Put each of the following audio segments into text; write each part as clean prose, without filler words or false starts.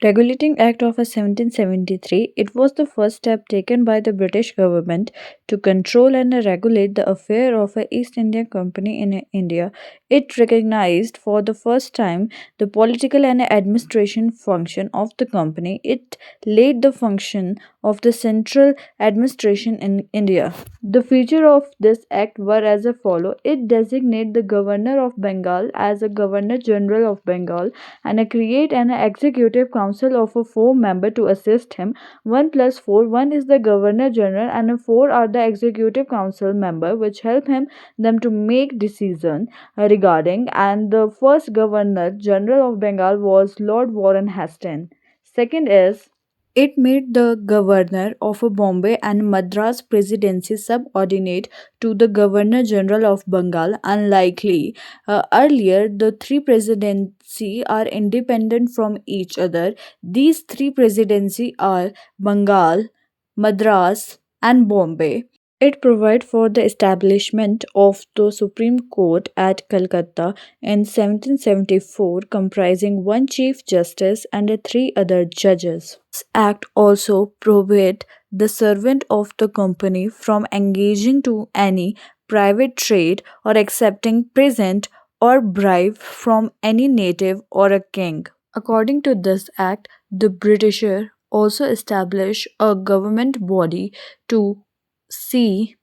Regulating Act of 1773, it was the first step taken by the British government to control and regulate the affair of the East India Company in India. It recognized for the first time the political and administration function of the company. It laid the function of the central administration in India. The feature of this act were as follow. It designated the governor of Bengal as a governor general of Bengal and create an executive council of a four member to assist him. 1 plus 4, 1 is the governor general and 4 are the executive council member which help him them to make decision regarding, and the first governor general of Bengal was Lord Warren Hastings. Second is it made the governor of Bombay and Madras presidency subordinate to the governor general of Bengal. Unlikely earlier, the three presidency are independent from each other. These three presidency are Bengal, Madras, and Bombay. It provided for the establishment of the Supreme Court at Calcutta in 1774, comprising one Chief Justice and three other judges. This act also prohibited the servant of the company from engaging to any private trade or accepting present or bribe from any native or a king. According to this act, the Britisher also established a government body to see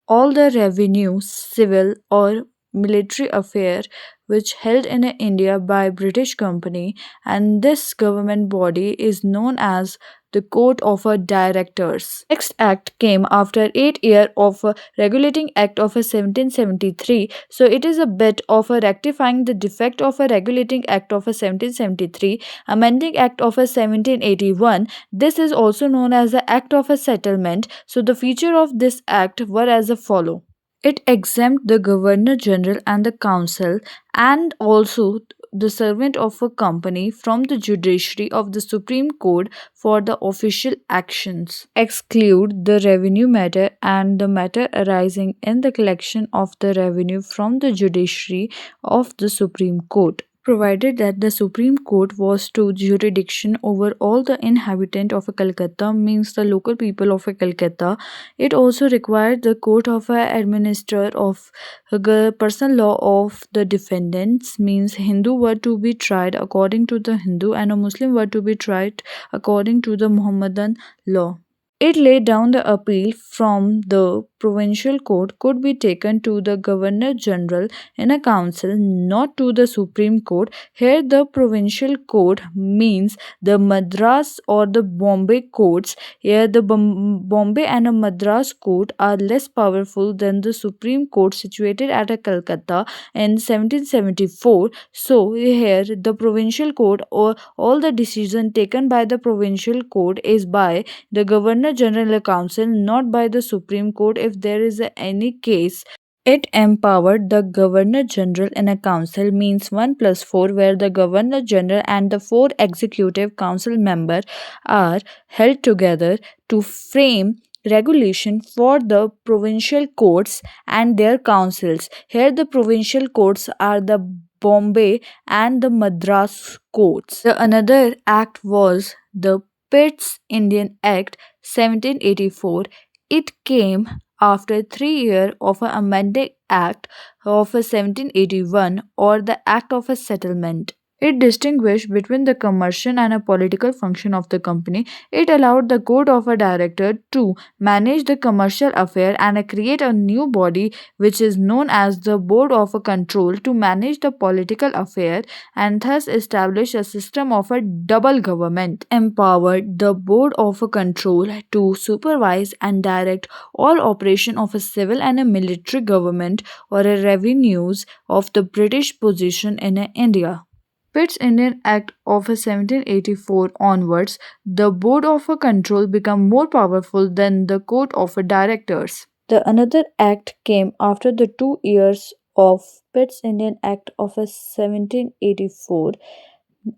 all the revenue, civil or military affair which held in India by British company, and this government body is known as the Court of Directors. Next act came after 8 years of Regulating Act of 1773, so it is a bit of a rectifying the defect of a Regulating Act of 1773, amending Act of 1781. This is also known as the Act of a Settlement. So the feature of this act were as follow. It exempt the governor general and the council and also the servant of a company from the judiciary of the Supreme Court for the official actions. Exclude the revenue matter and the matter arising in the collection of the revenue from the judiciary of the Supreme Court, provided that the Supreme Court was to jurisdiction over all the inhabitant of a Calcutta, means the local people of a Calcutta. It also required the court of a administrator of the personal law of the defendants, means Hindu were to be tried according to the Hindu and a Muslim were to be tried according to the Muhammadan law. It laid down the appeal from the provincial court could be taken to the governor general in a council, not to the Supreme Court. Here, the provincial court means the Madras or the Bombay courts. Here, the Bombay and a Madras court are less powerful than the Supreme Court situated at a Calcutta in 1774. So, here, the provincial court or all the decision taken by the provincial court is by the Governor General Council, not by the Supreme Court if there is any case. It empowered the Governor General in a council, means 1 plus 4, where the Governor General and the 4 executive council members are held together to frame regulation for the provincial courts and their councils. Here, the provincial courts are the Bombay and the Madras courts. The another act was the Pitt's Indian Act 1784. It came after 3 years of an amended Act of 1781 or the Act of a Settlement. It distinguished between the commercial and a political function of the company. It allowed the court of a director to manage the commercial affair and create a new body which is known as the board of a control to manage the political affair, and thus establish a system of a double government. Empowered the board of a control to supervise and direct all operation of a civil and a military government or a revenues of the British position in India. Pitt's Indian Act of 1784 onwards, the Board of Control became more powerful than the Court of Directors. The another act came after the 2 years of Pitt's Indian Act of 1784.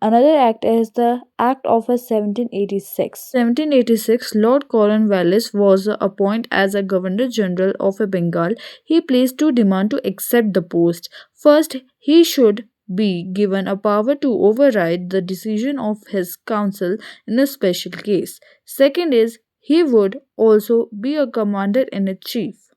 Another act is the Act of 1786. 1786, Lord Cornwallis was appointed as a Governor General of Bengal. He placed two demands to accept the post. First, he should be given a power to override the decision of his council in a special case. Second is he would also be a commander in chief.